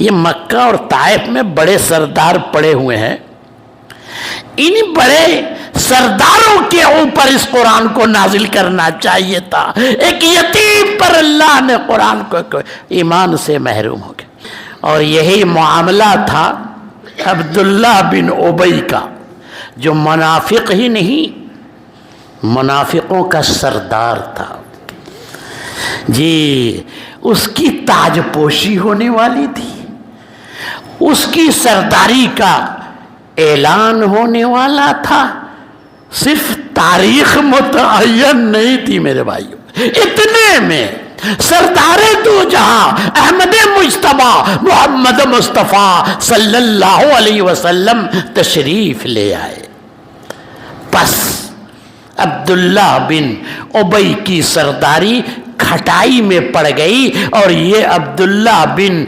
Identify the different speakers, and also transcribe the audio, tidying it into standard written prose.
Speaker 1: یہ مکہ اور طائف میں بڑے سردار پڑے ہوئے ہیں، ان بڑے سرداروں کے اوپر اس قرآن کو نازل کرنا چاہیے تھا۔ ایک یتیم پر اللہ نے قرآن کو ایمان سے محروم ہو گیا۔ اور یہی معاملہ تھا عبداللہ بن ابی کا، جو منافق ہی نہیں، منافقوں کا سردار تھا جی۔ اس کی تاج پوشی ہونے والی تھی، اس کی سرداری کا اعلان ہونے والا تھا، صرف تاریخ متعین نہیں تھی میرے بھائیو۔ اتنے میں سردار دو جہاں احمد مجتبیٰ محمد مصطفیٰ صلی اللہ علیہ وسلم تشریف لے آئے۔ پس عبداللہ بن ابی کی سرداری کھٹائی میں پڑ گئی، اور یہ عبداللہ بن